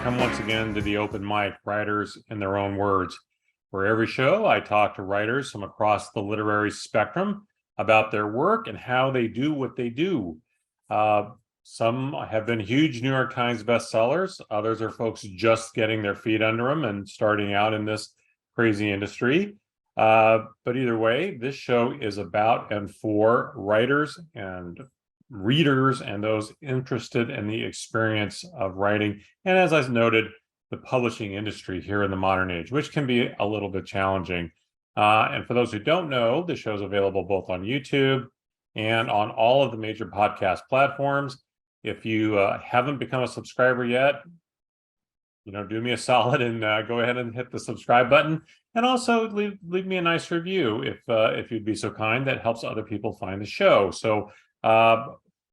welcome once again to the Open Mic, Writers in Their Own Words, where every show I talk to writers from across the literary spectrum about their work and how they do what they do. Some have been huge New York Times bestsellers. Others are folks just getting their feet under them and starting out in this crazy industry. But either way, this show is about and for writers and readers and those interested in the experience of writing. And as I noted, the publishing industry here in the modern age, which can be a little bit challenging. And for those who don't know, the show is available both on YouTube and on all of the major podcast platforms. If you haven't become a subscriber yet, do me a solid and go ahead and hit the subscribe button, and also leave me a nice review if you'd be so kind. That helps other people find the show. So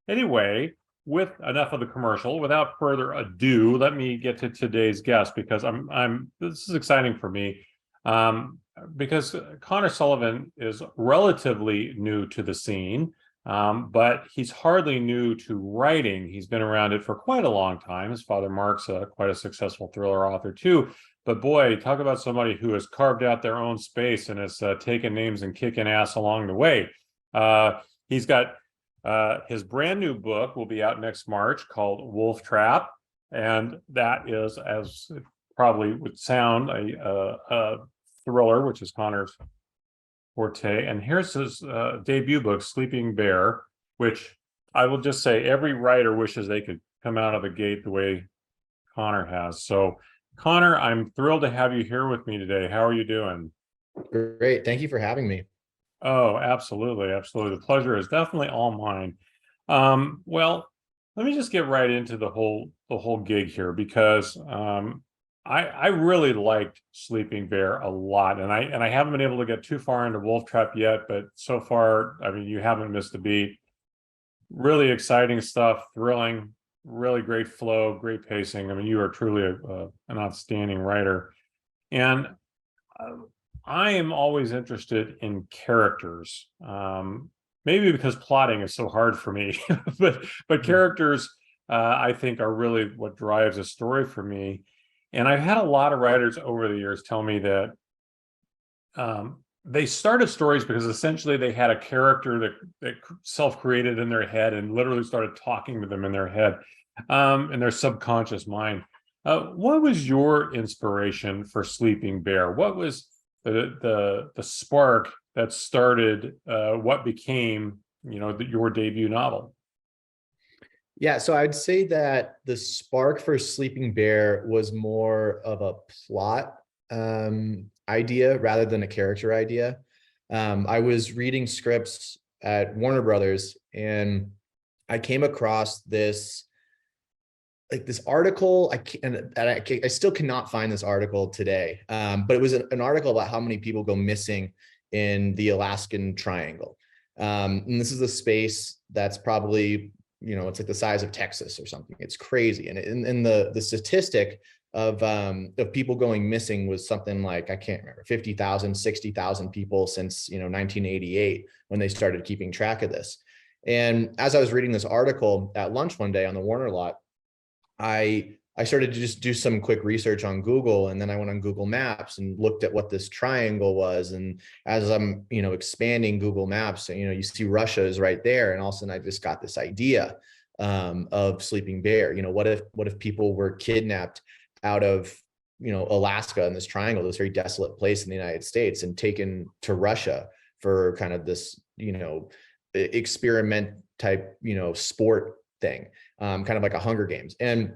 anyway, with enough of the commercial, without further ado, let me get to today's guest, because this is exciting for me, because Connor Sullivan is relatively new to the scene. But he's hardly new to writing. He's been around it for quite a long time. His father, Mark's quite a successful thriller author too. But boy, talk about somebody who has carved out their own space and has taken names and kicking ass along the way. He's got his brand new book will be out next March called Wolf Trap. And that is, as it probably would sound, a thriller, which is Connor's forte. And here's his debut book, Sleeping Bear, which I will just say every writer wishes they could come out of the gate the way Connor has. So Connor, I'm thrilled to have you here with me today. How are you doing? Great. Thank you for having me. Oh, absolutely. Absolutely. The pleasure is definitely all mine. Well, let me just get right into the whole gig here, because I really liked Sleeping Bear a lot, and I haven't been able to get too far into Wolf Trap yet, but so far, I mean, you haven't missed a beat. Really exciting stuff, thrilling, really great flow, great pacing. I mean, you are truly an outstanding writer, and I am always interested in characters. Maybe because plotting is so hard for me, but characters, I think, are really what drives a story for me. And I've had a lot of writers over the years tell me that they started stories because essentially they had a character that self-created in their head and literally started talking to them in their head, in their subconscious mind. What was your inspiration for Sleeping Bear? What was the spark that started what became, your debut novel? Yeah, so I'd say that the spark for Sleeping Bear was more of a plot idea rather than a character idea. I was reading scripts at Warner Brothers, and I came across this article. I still cannot find this article today, but it was an article about how many people go missing in the Alaskan Triangle. And this is a space that's probably, it's like the size of Texas or something. It's crazy. And the statistic of people going missing was something like, I can't remember, 50,000, 60,000 people since, 1988, when they started keeping track of this. And as I was reading this article at lunch one day on the Warner lot, I started to just do some quick research on Google, and then I went on Google Maps and looked at what this triangle was. And as I'm, expanding Google Maps, you see Russia is right there. And all of a sudden I just got this idea of Sleeping Bear. What if people were kidnapped out of, Alaska and this triangle, this very desolate place in the United States, and taken to Russia for kind of this, experiment type, sport thing, kind of like a Hunger Games. And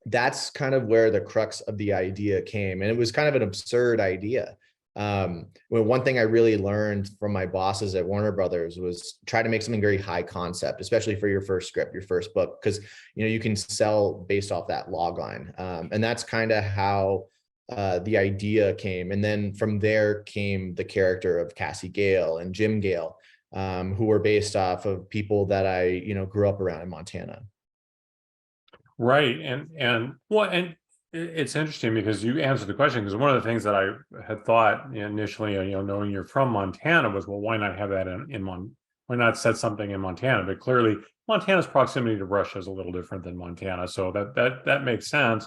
that's kind of where the crux of the idea came. And it was kind of an absurd idea. One thing I really learned from my bosses at Warner Brothers was try to make something very high concept, especially for your first script, your first book, because you can sell based off that log line. And that's kind of how the idea came. And then from there came the character of Cassie Gale and Jim Gale, who were based off of people that I grew up around in Montana. Right. And it's interesting because you answered the question, because one of the things that I had thought initially, knowing you're from Montana, was, well, why not have that why not set something in Montana? But clearly Montana's proximity to Russia is a little different than Montana. So that makes sense.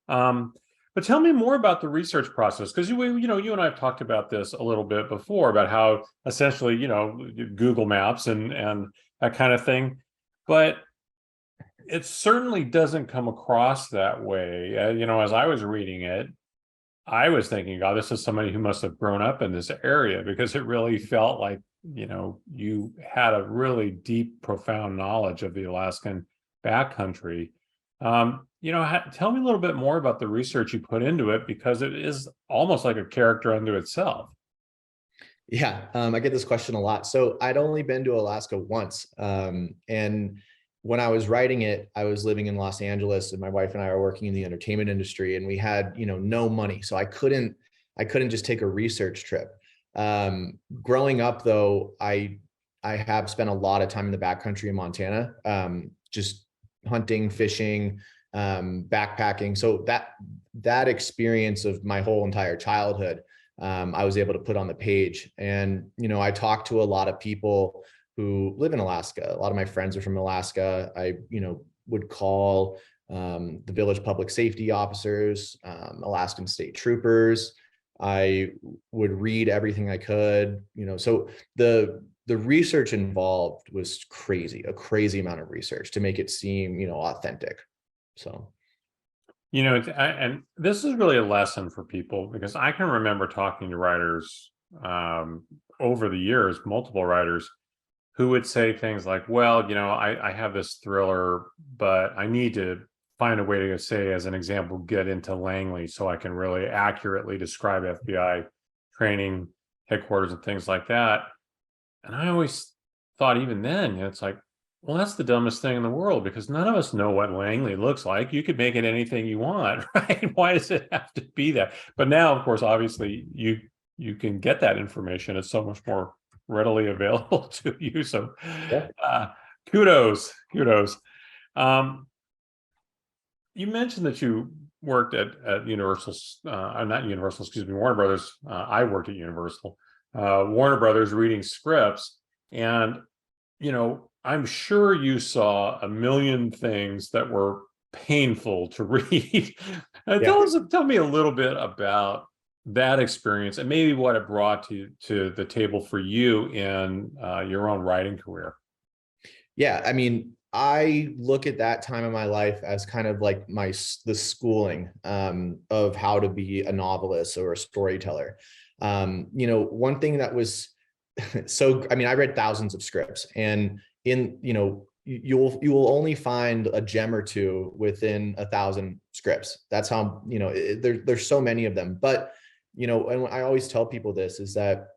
But tell me more about the research process, because you and I have talked about this a little bit before about how essentially, Google Maps and that kind of thing, but it certainly doesn't come across that way. As I was reading it, I was thinking, God, this is somebody who must have grown up in this area, because it really felt like, you had a really deep, profound knowledge of the Alaskan backcountry. Tell me a little bit more about the research you put into it, because it is almost like a character unto itself. Yeah, I get this question a lot. So I'd only been to Alaska once. And when I was writing it, I was living in Los Angeles, and my wife and I are working in the entertainment industry, and we had, no money. So I couldn't just take a research trip. Growing up though, I have spent a lot of time in the backcountry in Montana, just hunting, fishing, backpacking. So that experience of my whole entire childhood, I was able to put on the page. And, I talked to a lot of people who live in Alaska. A lot of my friends are from Alaska. I, would call the village public safety officers, Alaskan state troopers. I would read everything I could, so the research involved was crazy, a crazy amount of research to make it seem, authentic. So. And this is really a lesson for people, because I can remember talking to writers over the years, multiple writers, who would say things like, well, I have this thriller, but I need to find a way to say, as an example, get into Langley so I can really accurately describe FBI training headquarters and things like that. And I always thought, even then, it's like, well, that's the dumbest thing in the world, because none of us know what Langley looks like. You could make it anything you want, right? Why does it have to be that? But now, of course, obviously, you can get that information. It's so much more readily available to you. So Yeah. kudos. You mentioned that you worked at Universal, not Universal, excuse me, Warner Brothers. I worked at Universal, Warner Brothers, reading scripts. And, I'm sure you saw a million things that were painful to read. Yeah. Tell me a little bit about that experience, and maybe what it brought to the table for you in your own writing career. Yeah, I mean, I look at that time of my life as kind of like the schooling of how to be a novelist or a storyteller. One thing that was so, I mean, I read thousands of scripts, and you will only find a gem or two within 1,000 scripts. That's how, there's so many of them. But, and I always tell people this is that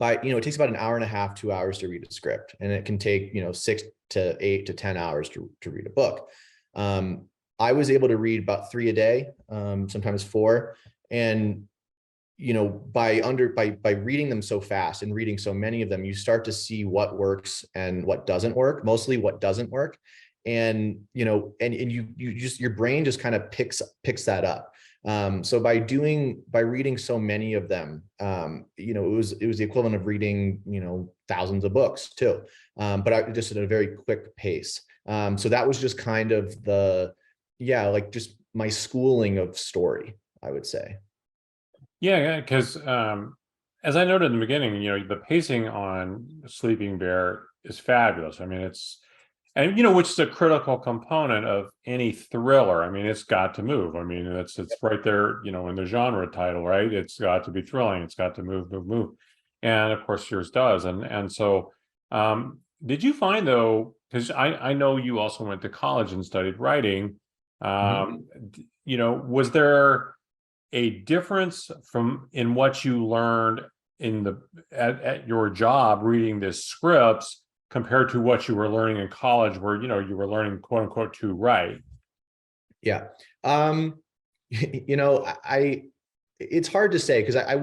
it takes about an hour and a half, 2 hours to read a script, and it can take, 6 to 8 to 10 hours to read a book. I was able to read about 3 a day, sometimes 4. And, by reading them so fast and reading so many of them, you start to see what works and what doesn't work, mostly what doesn't work. And, and you just, your brain just kind of picks that up. So by reading so many of them, it was the equivalent of reading, thousands of books too. But I just at a very quick pace. So that was just kind of just my schooling of story, I would say. Yeah, because as I noted in the beginning, the pacing on Sleeping Bear is fabulous. I mean, which is a critical component of any thriller. I mean, it's got to move. I mean, it's right there, in the genre title, right? It's got to be thrilling. It's got to move. And of course yours does. And so did you find, though, because I know you also went to college and studied writing, was there a difference in what you learned at your job reading the scripts compared to what you were learning in college, where you were learning, quote unquote, to write? Yeah. It's hard to say, because I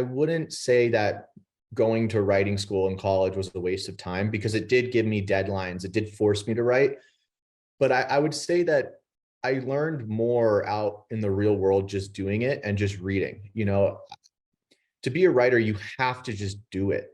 wouldn't say that going to writing school in college was a waste of time, because it did give me deadlines. It did force me to write. But I would say that I learned more out in the real world just doing it and just reading. To be a writer, you have to just do it,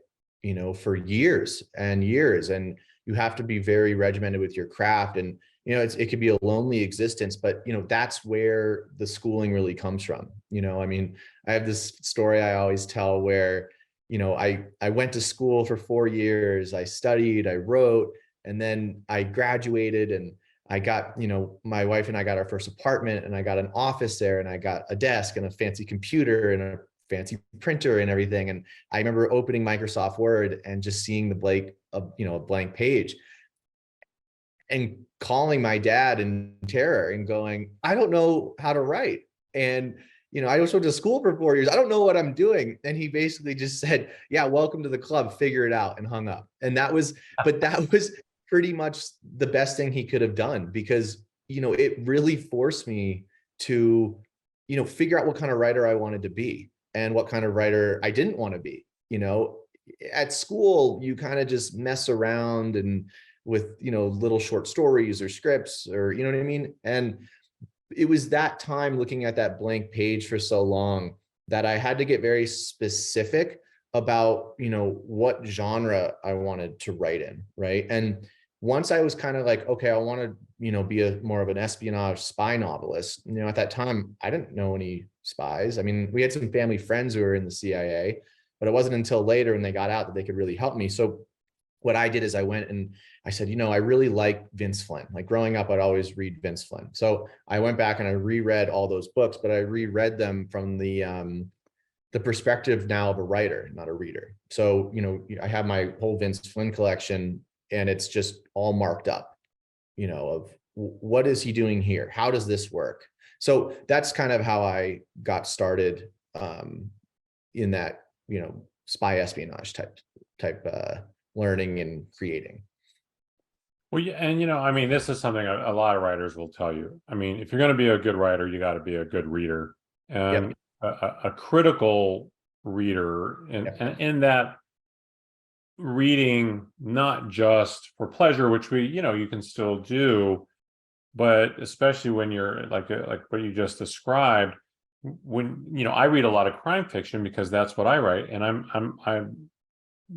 for years and years, and you have to be very regimented with your craft. And it could be a lonely existence, but that's where the schooling really comes from. I mean, I have this story I always tell where, I went to school for 4 years, I studied, I wrote, and then I graduated, and I got, my wife and I got our first apartment, and I got an office there, and I got a desk and a fancy computer and a fancy printer and everything. And I remember opening Microsoft Word and just seeing a blank page, and calling my dad in terror and going, I don't know how to write. And, I just went to school for 4 years. I don't know what I'm doing. And he basically just said, yeah, welcome to the club, figure it out, and hung up. And that was pretty much the best thing he could have done, because, it really forced me to, figure out what kind of writer I wanted to be and what kind of writer I didn't want to be. At school, you kind of just mess around and with, little short stories or scripts, or, you know what I mean? And it was that time looking at that blank page for so long that I had to get very specific about, what genre I wanted to write in. Right. And once I was kind of like, okay, I want to, be more of an espionage spy novelist. At that time, I didn't know any spies. I mean, we had some family friends who were in the CIA, but it wasn't until later when they got out that they could really help me. So what I did is I went and I said, I really like Vince Flynn. Like growing up, I'd always read Vince Flynn. So I went back and I reread all those books, but I reread them from the perspective now of a writer, not a reader. So, I have my whole Vince Flynn collection, and it's just all marked up, of what is he doing here? How does this work? So that's kind of how I got started in that, spy espionage type learning and creating. Well, yeah, and I mean, this is something a lot of writers will tell you. I mean, if you're going to be a good writer, you got to be a good reader, and Yep. a critical reader, and, Yep. and in that reading, not just for pleasure, which you can still do, but especially when you're like what you just described, when I read a lot of crime fiction because that's what I write, and I'm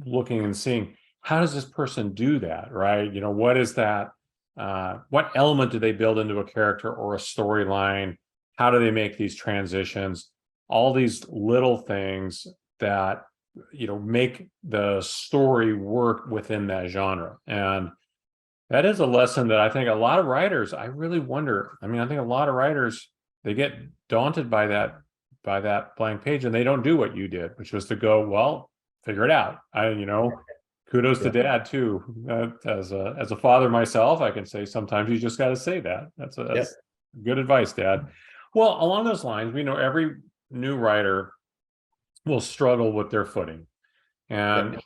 looking and seeing, how does this person do that, right? What is that? What element do they build into a character or a storyline? How do they make these transitions? All these little things that make the story work within that genre. And that is a lesson that I think a lot of writers, I really wonder. I mean, I think a lot of writers, they get daunted by that blank page, and they don't do what you did, which was to go, well, figure it out. Kudos to Dad too. As a father myself, I can say sometimes you just got to say that. That's good advice, Dad. Well, along those lines, we know every new writer will struggle with their footing, and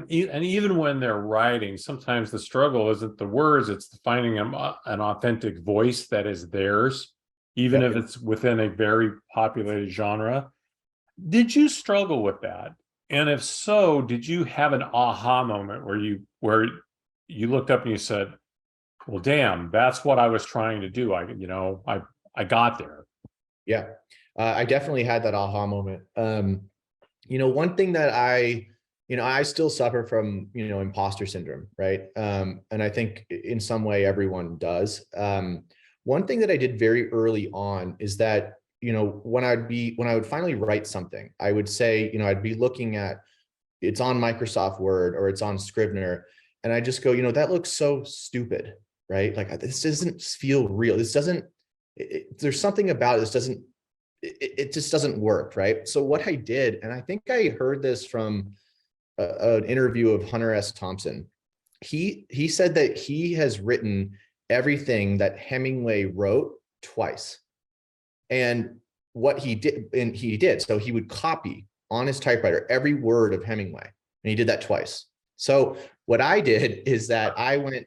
even when they're writing, sometimes the struggle isn't the words; it's finding an authentic voice that is theirs, even if it's within a very populated genre. Did you struggle with that? And if so, did you have an aha moment where you looked up and you said, well, damn, that's what I was trying to do. I got there. Yeah, I definitely had that aha moment. One thing that I still suffer from, imposter syndrome, right? And I think in some way everyone does. One thing that I did very early on is that, when I would finally write something, I would say, I'd be looking at, it's on Microsoft Word or it's on Scrivener, and I just go, that looks so stupid, right? Like, this doesn't feel real. This doesn't, there's something about it. It just doesn't work, right? So what I did, and I think I heard this from an interview of Hunter S. Thompson. He said that he has written everything that Hemingway wrote twice. And what he did, so he would copy on his typewriter every word of Hemingway, and he did that twice. So what I did is that I went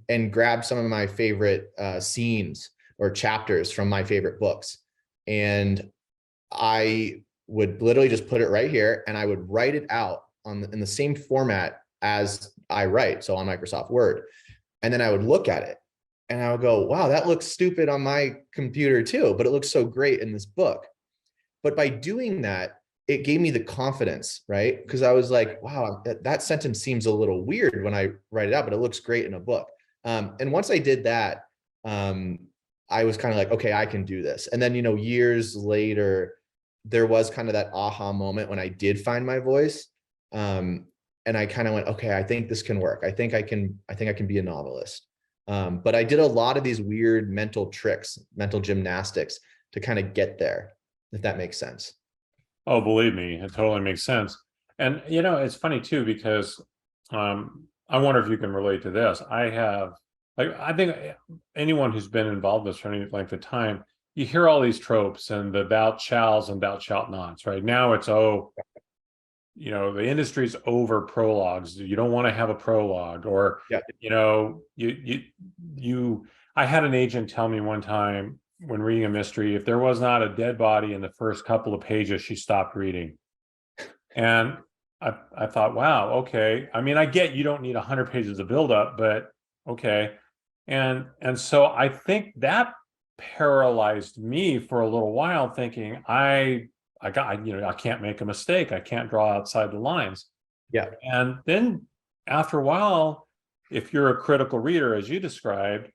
and grabbed some of my favorite scenes or chapters from my favorite books, and I would literally just put it right here, and I would write it out in the same format as I write, so on Microsoft Word, and then I would look at it. And I would go, wow, that looks stupid on my computer too, but it looks so great in this book. But by doing that, it gave me the confidence, right? Because I was like, wow, that sentence seems a little weird when I write it out, but it looks great in a book. And once I did that, I was kind of like, okay, I can do this. And then, years later, there was kind of that aha moment when I did find my voice. And I kind of went, okay, I think this can work. I think I can be a novelist. But I did a lot of these weird mental tricks, mental gymnastics to kind of get there, if that makes sense. Oh, believe me, it totally makes sense. And it's funny too, because I wonder if you can relate to this. I think anyone who's been involved in this for any length of time, you hear all these tropes and the thou shalls and thou shalt nots, right? Now it's, the industry's over prologues. You don't want to have a prologue, or Yeah. I had an agent tell me one time when reading a mystery, if there was not a dead body in the first couple of pages, she stopped reading. And I thought, wow, okay. I mean, I get you don't need 100 pages of buildup, but okay. And so I think that paralyzed me for a little while, thinking I can't make a mistake. I can't draw outside the lines. Yeah. And then after a while, if you're a critical reader, as you described,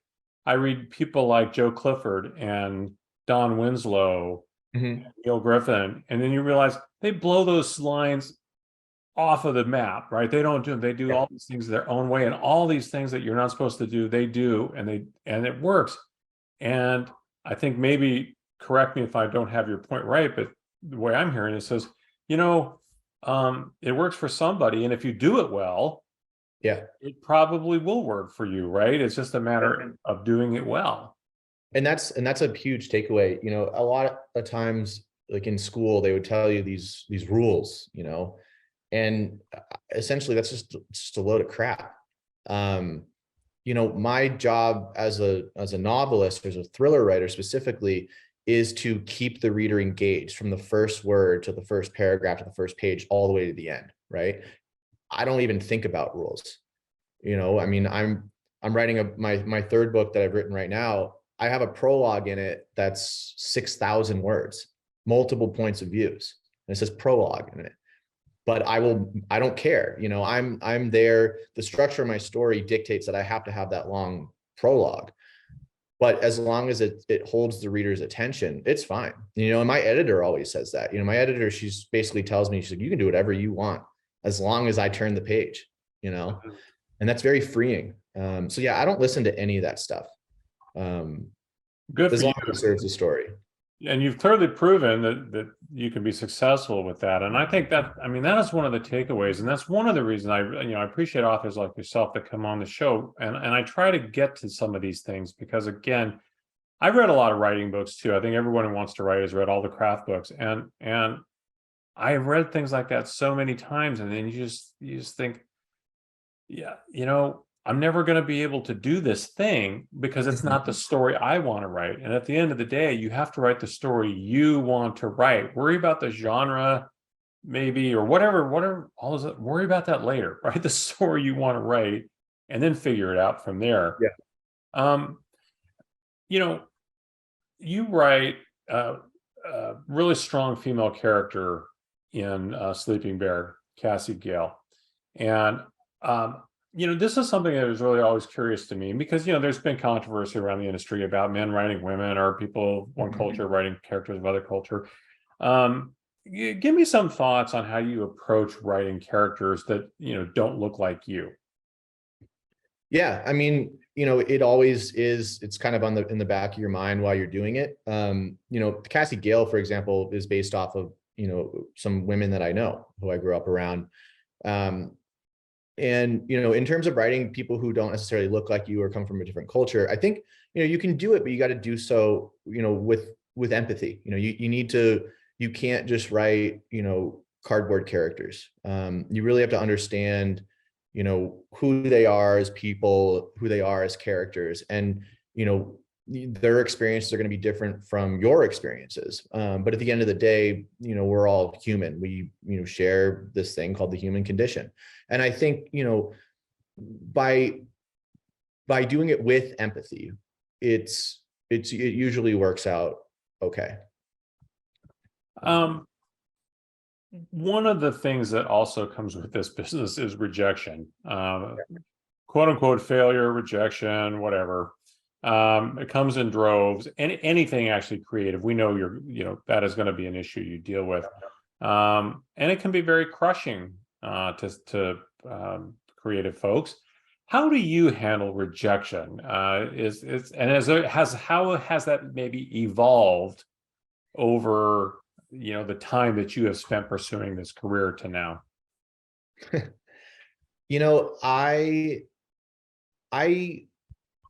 I read people like Joe Clifford and Don Winslow, Neil Griffin, and then you realize they blow those lines off of the map, right? They don't do them. They do all these things their own way, and all these things that you're not supposed to do, they do, and it works. And I think, maybe correct me if I don't have your point right, but the way I'm hearing it says, it works for somebody, and if you do it well, it probably will work for you, right? It's just a matter of doing it well. And that's a huge takeaway. A lot of times, like in school, they would tell you these rules, and essentially that's just a load of crap. My job as a novelist, as a thriller writer specifically, is to keep the reader engaged from the first word to the first paragraph to the first page, all the way to the end, right? I don't even think about rules. I mean, I'm writing my third book that I've written right now. I have a prologue in it that's 6,000 words, multiple points of views. And it says prologue in it. But I don't care. I'm there. The structure of my story dictates that I have to have that long prologue. But as long as it holds the reader's attention, it's fine. And my editor always says that. My editor, she's basically tells me, she's like, you can do whatever you want as long as I turn the page, and that's very freeing. So yeah, I don't listen to any of that stuff. Good as for long you. as it serves the story. And you've clearly proven that you can be successful with that. And I think that is one of the takeaways. And that's one of the reasons I appreciate authors like yourself that come on the show. And I try to get to some of these things because, again, I've read a lot of writing books too. I think everyone who wants to write has read all the craft books. And I've read things like that so many times. And then you just think, yeah, I'm never going to be able to do this thing because it's not the story I want to write. And at the end of the day, you have to write the story you want to write. Worry about the genre, maybe, or whatever, all of that. Worry about that later. Write the story you want to write and then figure it out from there. Yeah. You write a really strong female character in Sleeping Bear, Cassie Gale. And this is something that was really always curious to me because, there's been controversy around the industry about men writing women or people of one culture writing characters of other culture. Give me some thoughts on how you approach writing characters that, don't look like you. Yeah. I mean, it always is, it's kind of in the back of your mind while you're doing it. Cassie Gale, for example, is based off of, some women that I know who I grew up around. And, in terms of writing people who don't necessarily look like you or come from a different culture, I think, you can do it, but you got to do so, with empathy. You can't just write, cardboard characters. You really have to understand, who they are as people, who they are as characters. And, their experiences are going to be different from your experiences. But at the end of the day, we're all human. We, share this thing called the human condition. And I think, by doing it with empathy, it usually works out okay. One of the things that also comes with this business is rejection, quote unquote failure, rejection, whatever. It comes in droves. Anything actually creative, we know that is going to be an issue you deal with, and it can be very crushing to creative folks. How do you handle rejection? How has that maybe evolved over the time that you have spent pursuing this career to now? I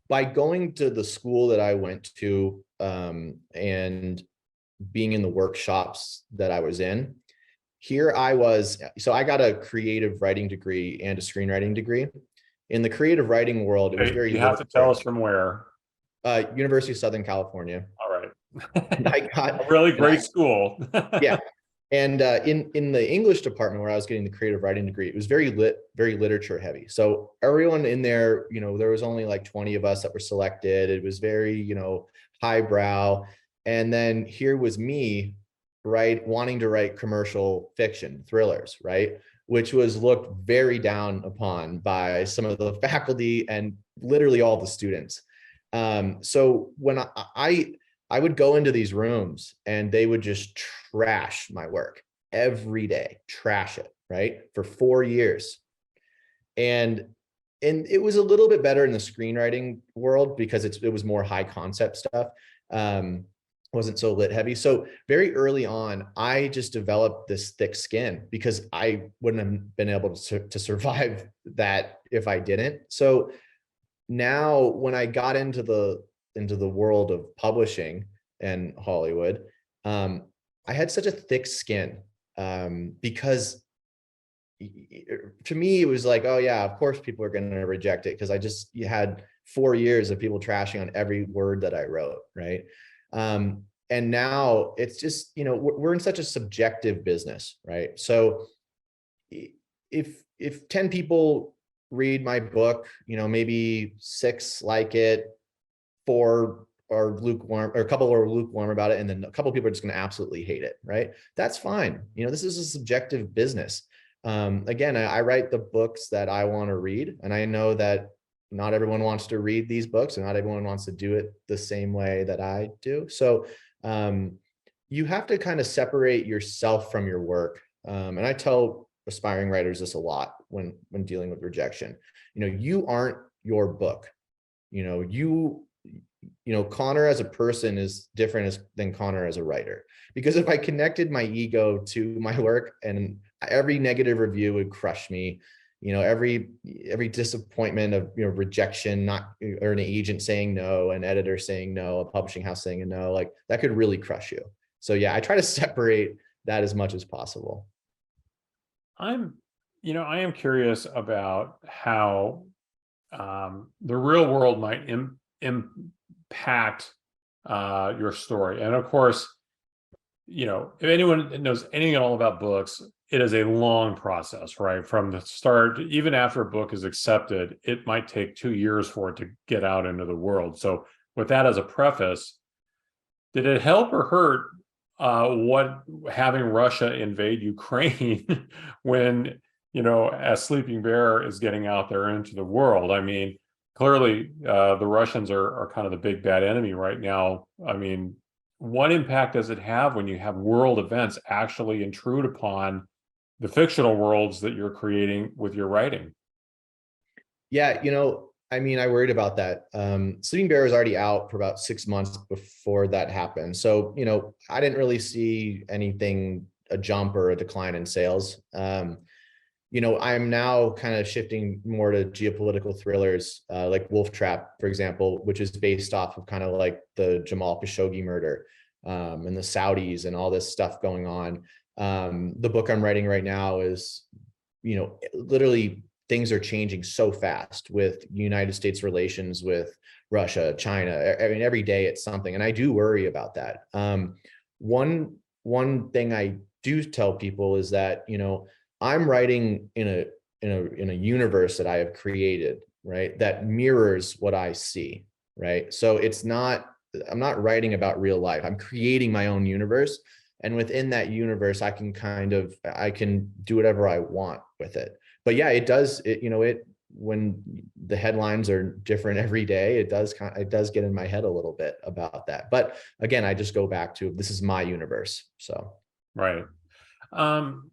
by going to the school that I went to, and being in the workshops that I was in, here I was, so I got a creative writing degree and a screenwriting degree. In the creative writing world, it was very You have to tell us from where. University of Southern California. All right. I got a really great school. Yeah. And in the English department where I was getting the creative writing degree, it was very literature heavy. So everyone in there, there was only like 20 of us that were selected. It was very, highbrow. And then here was me, right, wanting to write commercial fiction, thrillers, right, which was looked very down upon by some of the faculty and literally all the students. So when I would go into these rooms and they would just trash my work every day, trash it, right? For 4 years. And it was a little bit better in the screenwriting world because it was more high concept stuff. Wasn't so lit heavy. So very early on, I just developed this thick skin because I wouldn't have been able to survive that if I didn't. So now when I got into the world of publishing and Hollywood, I had such a thick skin, because to me, it was like, oh yeah, of course people are going to reject it because you had 4 years of people trashing on every word that I wrote, right? And now it's just, we're in such a subjective business, right? So if 10 people read my book, maybe 6 like it, 4 are lukewarm, or a couple are lukewarm about it, and then a couple of people are just going to absolutely hate it, right? That's fine. This is a subjective business. Again, I write the books that I want to read, and I know that not everyone wants to read these books, and not everyone wants to do it the same way that I do. So you have to kind of separate yourself from your work. And I tell aspiring writers this a lot when dealing with rejection. You aren't your book. Connor as a person is different than Connor as a writer. Because if I connected my ego to my work, and every negative review would crush me, every disappointment of rejection, or an agent saying no, an editor saying no, a publishing house saying a no, like that could really crush you. So yeah, I try to separate that as much as possible. I am curious about how the real world might impact your story. And of course, if anyone knows anything at all about books, it is a long process, right? From the start, even after a book is accepted, it might take 2 years for it to get out into the world. So with that as a preface, did it help or hurt what having Russia invade Ukraine when, as Sleeping Bear is getting out there into the world? I mean, clearly the Russians are kind of the big bad enemy right now. I mean, what impact does it have when you have world events actually intrude upon the fictional worlds that you're creating with your writing? Yeah, I worried about that. Sleeping Bear was already out for about 6 months before that happened. So, I didn't really see anything, a jump or a decline in sales. I'm now kind of shifting more to geopolitical thrillers, like Wolf Trap, for example, which is based off of kind of like the Jamal Khashoggi murder, and the Saudis and all this stuff going on. The book I'm writing right now is, literally things are changing so fast with United States relations with Russia, China. I mean, every day it's something, and I do worry about that. One thing I do tell people is that, I'm writing in a universe that I have created, right, that mirrors what I see, right? So I'm not writing about real life. I'm creating my own universe, and within that universe, I can do whatever I want with it. But yeah, it does. when the headlines are different every day, it does get in my head a little bit about that. But again, I just go back to, this is my universe. So. Right. Um,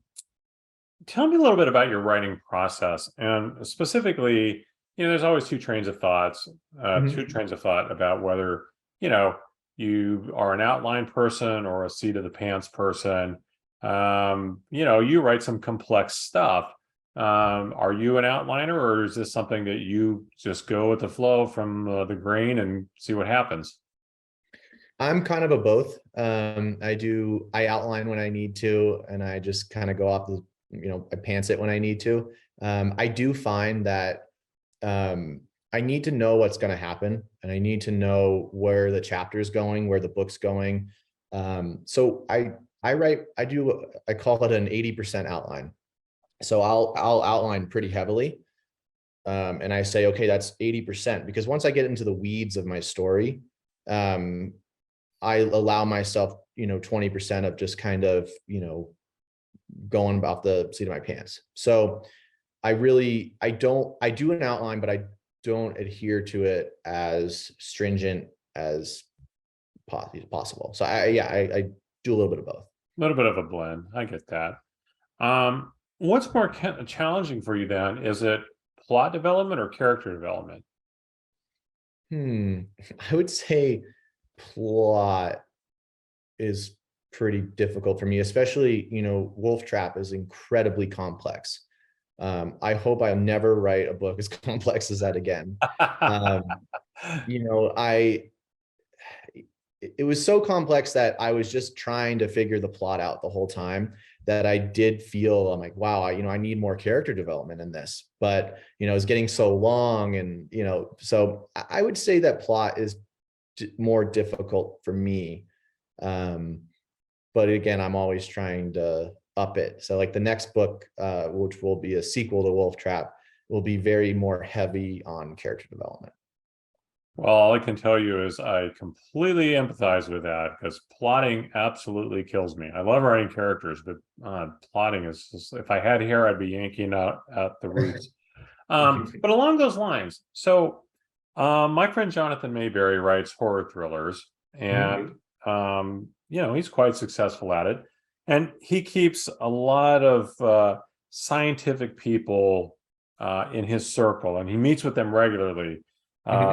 Tell me a little bit about your writing process, and specifically, there's always two Mhm. trains of thought about whether, you know, you are an outline person or a seat of the pants person. You write some complex stuff. Are you an outliner, or is this something that you just go with the flow from the grain and see what happens? I'm kind of a both. I outline when I need to, and I just kind of go off I pants it when I need to. I do find that I need to know what's going to happen, and I need to know where the chapter is going, where the book's going. So I call it an 80% outline. So I'll outline pretty heavily. And I say, okay, that's 80%, because once I get into the weeds of my story, um, I allow myself, 20% of just kind of, going about the seat of my pants. So I do an outline, but I don't adhere to it as stringent as possible. So I do a little bit of both. A little bit of a blend. I get that. What's more challenging for you then? Is it plot development or character development? Hmm. I would say plot is pretty difficult for me, especially, Wolf Trap is incredibly complex. I hope I'll never write a book as complex as that again. Um, you know, I it was so complex that I was just trying to figure the plot out the whole time, that I did feel, I'm like, wow, I need more character development in this, but it's getting so long, and so I would say that plot is more difficult for me. Um, but again, I'm always trying to up it. So like the next book, which will be a sequel to Wolf Trap, will be very more heavy on character development. Well, all I can tell you is I completely empathize with that, because plotting absolutely kills me. I love writing characters, but plotting is just, if I had hair, I'd be yanking out the roots. But along those lines, so my friend Jonathan Mayberry writes horror thrillers, and he's quite successful at it. And he keeps a lot of scientific people in his circle, and he meets with them regularly.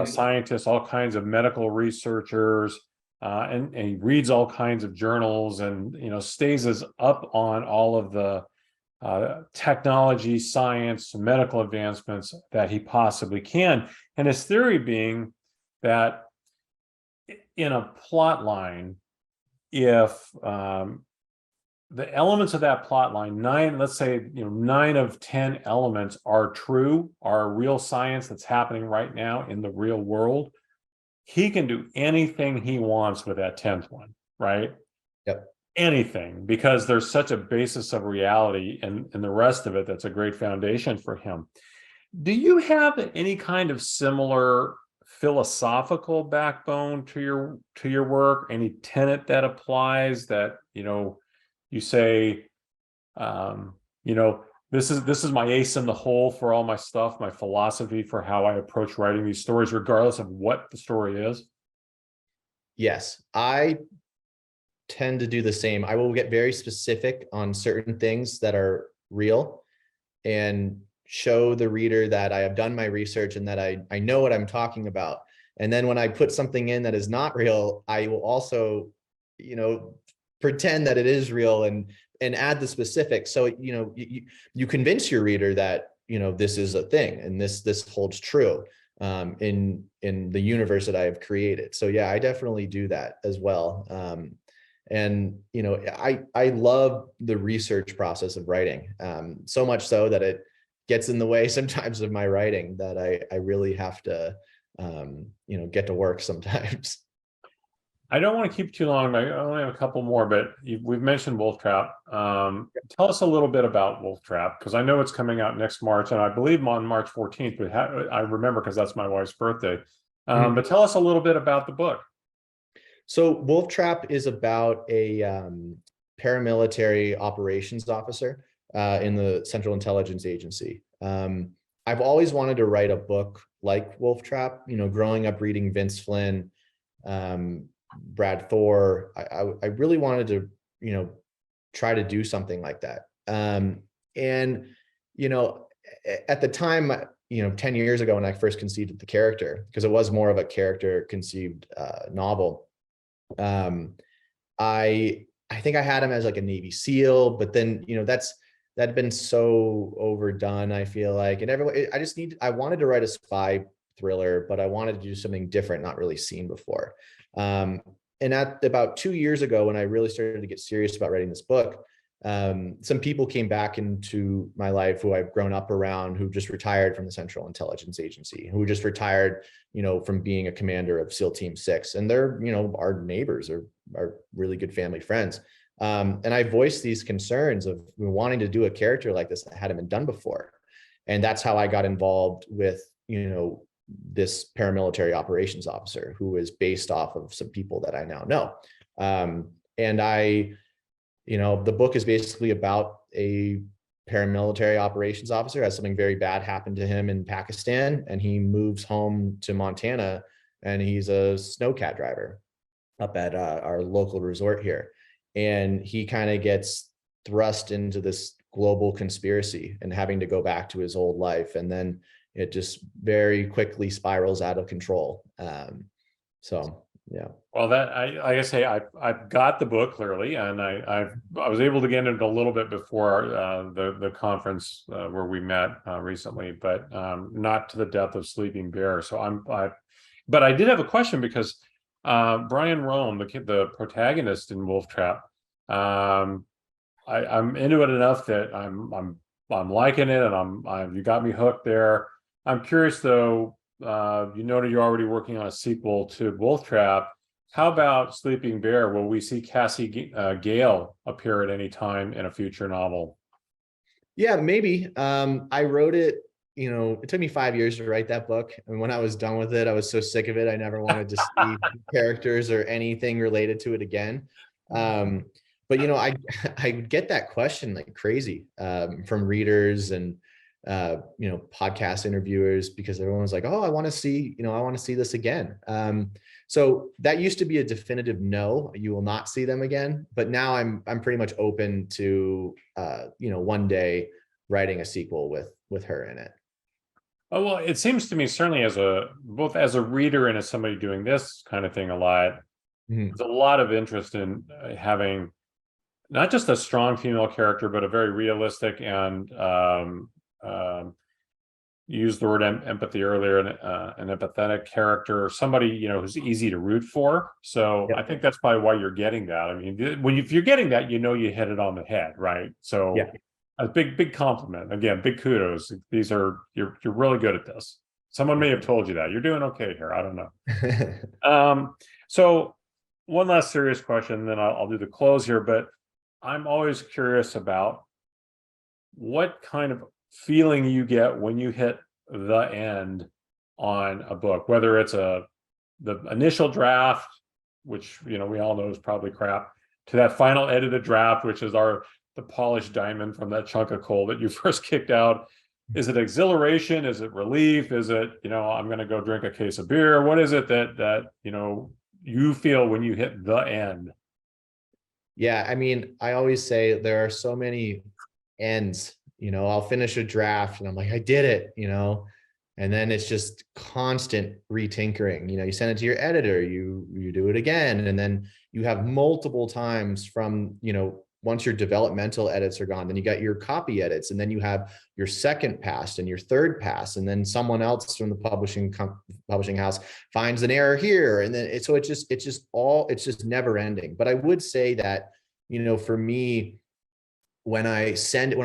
Scientists, all kinds of medical researchers, and he reads all kinds of journals, and stays as up on all of the technology, science, medical advancements that he possibly can. And his theory being that in a plot line, if the elements of that plot line, let's say, 9 of 10 elements are true, are real science that's happening right now in the real world, he can do anything he wants with that 10th one, right? Yep. Anything, because there's such a basis of reality and the rest of it that's a great foundation for him. Do you have any kind of similar philosophical backbone to your work? Any tenet that applies that you say, um, this is my ace in the hole for all my stuff, my philosophy for how I approach writing these stories, regardless of what the story is? Yes, I tend to do the same. I will get very specific on certain things that are real, and show the reader that I have done my research and that I know what I'm talking about. And then when I put something in that is not real, I will also, pretend that it is real, and add the specifics. So, you convince your reader that, this is a thing, and this holds true in the universe that I have created. So yeah, I definitely do that as well. And I love the research process of writing, so much so that it gets in the way sometimes of my writing, that I really have to get to work sometimes. I don't want to keep too long. I only have a couple more, but we've mentioned Wolf Trap. Tell us a little bit about Wolf Trap, because I know it's coming out next March, and I believe on March 14th. But I remember because that's my wife's birthday. But tell us a little bit about the book. So Wolf Trap is about a paramilitary operations officer in the Central Intelligence Agency. I've always wanted to write a book like Wolf Trap, growing up reading Vince Flynn, Brad Thor. I really wanted to, try to do something like that. And, at the time, 10 years ago when I first conceived the character, because it was more of a character conceived novel, I think I had him as like a Navy SEAL, but then, that'd been so overdone, I feel like. And I wanted to write a spy thriller, but I wanted to do something different, not really seen before. And at about 2 years ago, when I really started to get serious about writing this book, some people came back into my life who I've grown up around, who just retired from the Central Intelligence Agency, who just retired, from being a commander of SEAL Team 6. And they're, our neighbors, or are really good family friends. And I voiced these concerns of wanting to do a character like this that hadn't been done before. And that's how I got involved with, this paramilitary operations officer who is based off of some people that I now know. And the book is basically about a paramilitary operations officer, has something very bad happen to him in Pakistan, and he moves home to Montana, and he's a snowcat driver up at our local resort here. And he kind of gets thrust into this global conspiracy and having to go back to his old life. And then it just very quickly spirals out of control. So, yeah. Well, that I guess, hey, I've got the book clearly, and I was able to get into it a little bit before the conference where we met recently, but not to the depth of Sleeping Bear. So but I did have a question, because Brian Rome, the protagonist in Wolf Trap, I'm into it enough that I'm liking it, and you got me hooked there. I'm curious though. You noted you're already working on a sequel to Wolf Trap. How about Sleeping Bear? Will we see Cassie Gale appear at any time in a future novel? Yeah, maybe. I wrote it, it took me 5 years to write that book. And when I was done with it, I was so sick of it. I never wanted to see characters or anything related to it again. But, I get that question like crazy from readers and, podcast interviewers, because everyone was like, oh, I want to see this again. So that used to be a definitive no, you will not see them again. But now I'm pretty much open to, one day writing a sequel with her in it. Oh, well, it seems to me, certainly both as a reader and as somebody doing this kind of thing a lot, there's a lot of interest in having not just a strong female character, but a very realistic and used the word empathy earlier, an empathetic character, somebody who's easy to root for. So I think that's probably why you're getting that. I mean, if you're getting that, you hit it on the head, right? So a big compliment. Again, big kudos. You're really good at this. Someone may have told you that. You're doing okay here. I don't know. So one last serious question, then I'll do the close here. But I'm always curious about what kind of feeling you get when you hit the end on a book, whether it's the initial draft, which we all know is probably crap, to that final edited draft, which is the polished diamond from that chunk of coal that you first kicked out. Is it exhilaration? Is it relief? Is it I'm going to go drink a case of beer? What is it that you feel when you hit the end? Yeah, I mean, I always say there are so many ends. I'll finish a draft and I'm like, I did it, and then it's just constant retinkering. You send it to your editor, you do it again, and then you have multiple times from, once your developmental edits are gone, then you got your copy edits, and then you have your second pass and your third pass, and then someone else from the publishing house finds an error here, and then it's just never ending. But I would say that, for me, when I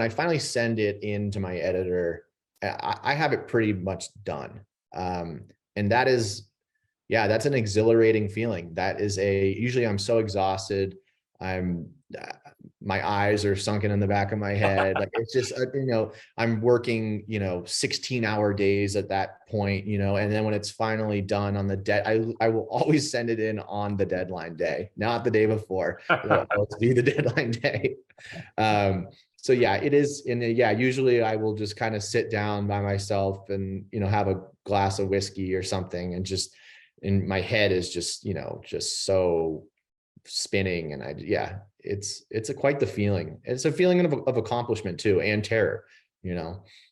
finally send it into my editor, I have it pretty much done. And that is, that's an exhilarating feeling. Usually I'm so exhausted. My eyes are sunken in the back of my head. Like, it's just, I'm working, 16-hour days at that point, and then when it's finally done on I will always send it in on the deadline day, not the day before. It'll always be the deadline day. So yeah, it is. And yeah, usually I will just kind of sit down by myself and, have a glass of whiskey or something, and just, and my head is just, just so spinning. And it's quite the feeling. It's a feeling of accomplishment too, and terror,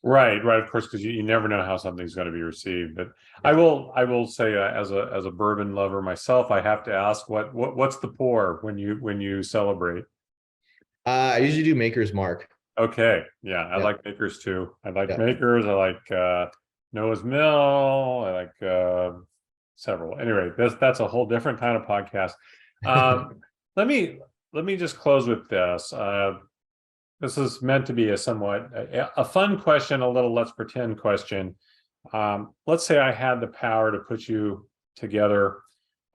Right, of course, because you never know how something's going to be received. But Yeah. I will say, as a bourbon lover myself, I have to ask, what's the pour when you celebrate? I usually do Maker's Mark. Okay, yeah, I Yeah. like Makers too. I like Yeah. Makers. I like Noah's Mill. I like several. Anyway, that's a whole different kind of podcast. Let me just close with this. This is meant to be a somewhat a fun question, a little let's pretend question. Let's say I had the power to put you together,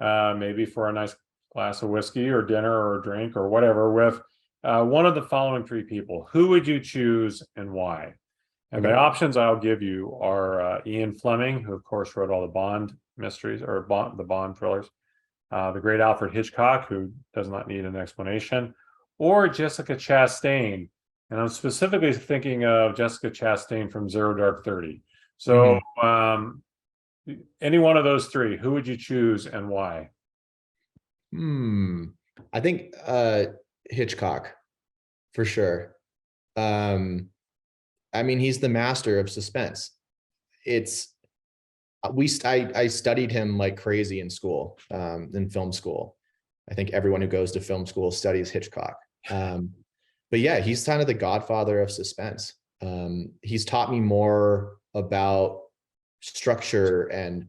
maybe for a nice glass of whiskey or dinner or a drink or whatever, with one of the following three people. Who would you choose and why? And the options I'll give you are Ian Fleming, who of course wrote all the Bond mysteries or the Bond thrillers, the great Alfred Hitchcock, who does not need an explanation, or Jessica Chastain. And I'm specifically thinking of Jessica Chastain from Zero Dark 30. So any one of those three, who would you choose and why? I think Hitchcock, for sure. I mean, he's the master of suspense. I studied him like crazy in school, in film school. I think everyone who goes to film school studies Hitchcock. But yeah, he's kind of the godfather of suspense. He's taught me more about structure and,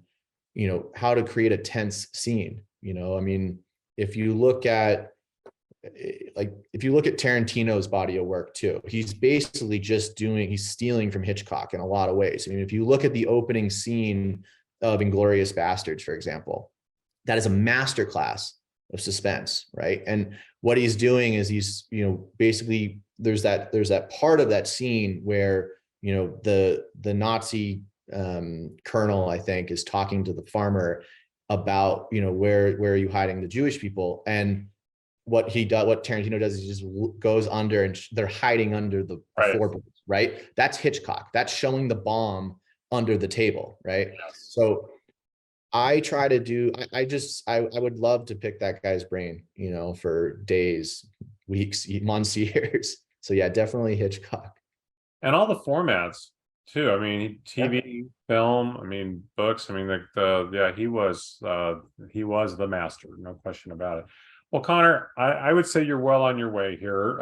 how to create a tense scene. I mean, if you look at Tarantino's body of work too, he's basically he's stealing from Hitchcock in a lot of ways. I mean, if you look at the opening scene of Inglourious Bastards, for example, that is a masterclass of suspense, right? And what he's doing is he's, basically there's that part of that scene where, the Nazi colonel, I think, is talking to the farmer about, where are you hiding the Jewish people? And what Tarantino does is he just goes under, and they're hiding under the floorboards, right? That's Hitchcock. That's showing the bomb under the table, right? Yes. So I try to do, I would love to pick that guy's brain, for days, weeks, months, years. So yeah, definitely Hitchcock. And all the formats too. I mean, TV, film, I mean, books. I mean, he was the master, no question about it. Well, Connor, I would say you're well on your way here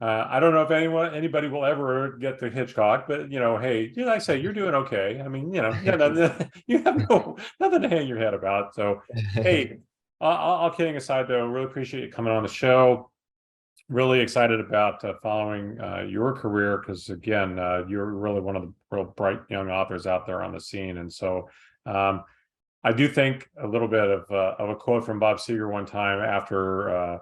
I don't know if anybody will ever get to Hitchcock, but hey, I say you're doing okay. I mean, you have nothing to hang your head about. So, hey, all kidding aside, though, really appreciate you coming on the show. Really excited about following your career, because again, you're really one of the real bright young authors out there on the scene. And so I do think a little bit of a quote from Bob Seger one time after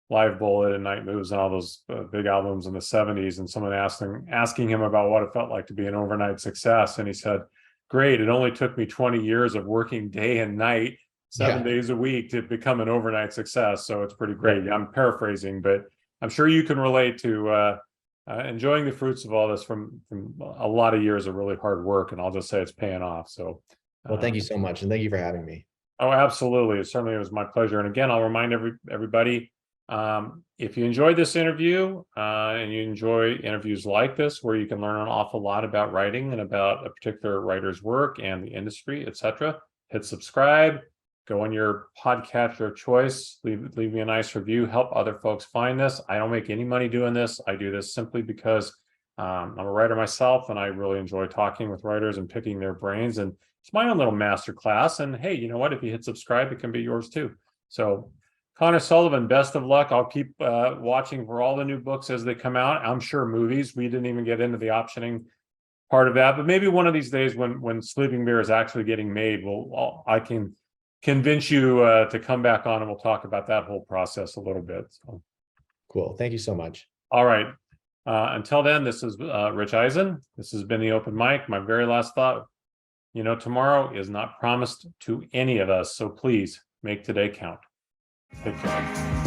Live Bullet and Night Moves and all those big albums in the 70s, and someone asking him about what it felt like to be an overnight success, and he said, great, it only took me 20 years of working day and night 7 days a week to become an overnight success. So it's pretty great. I'm paraphrasing, but I'm sure you can relate to enjoying the fruits of all this from a lot of years of really hard work, and I'll just say it's paying off. So well, thank you so much, and thank you for having me. Oh, absolutely. It certainly was my pleasure. And again, I'll remind everybody, if you enjoyed this interview and you enjoy interviews like this, where you can learn an awful lot about writing and about a particular writer's work and the industry, etc., hit subscribe, go on your podcatcher of choice, leave me a nice review, help other folks find this. I don't make any money doing this. I do this simply because I'm a writer myself, and I really enjoy talking with writers and picking their brains. And it's my own little master class. And hey, you know what? If you hit subscribe, it can be yours too. So Connor Sullivan, best of luck. I'll keep watching for all the new books as they come out. I'm sure movies. We didn't even get into the optioning part of that, but maybe one of these days when Sleeping Bear is actually getting made, I can convince you to come back on, and we'll talk about that whole process a little bit. So. Cool. Thank you so much. All right. Until then, this is Rich Ehisen. This has been the Open Mic. My very last thought, tomorrow is not promised to any of us, so please make today count. Take care.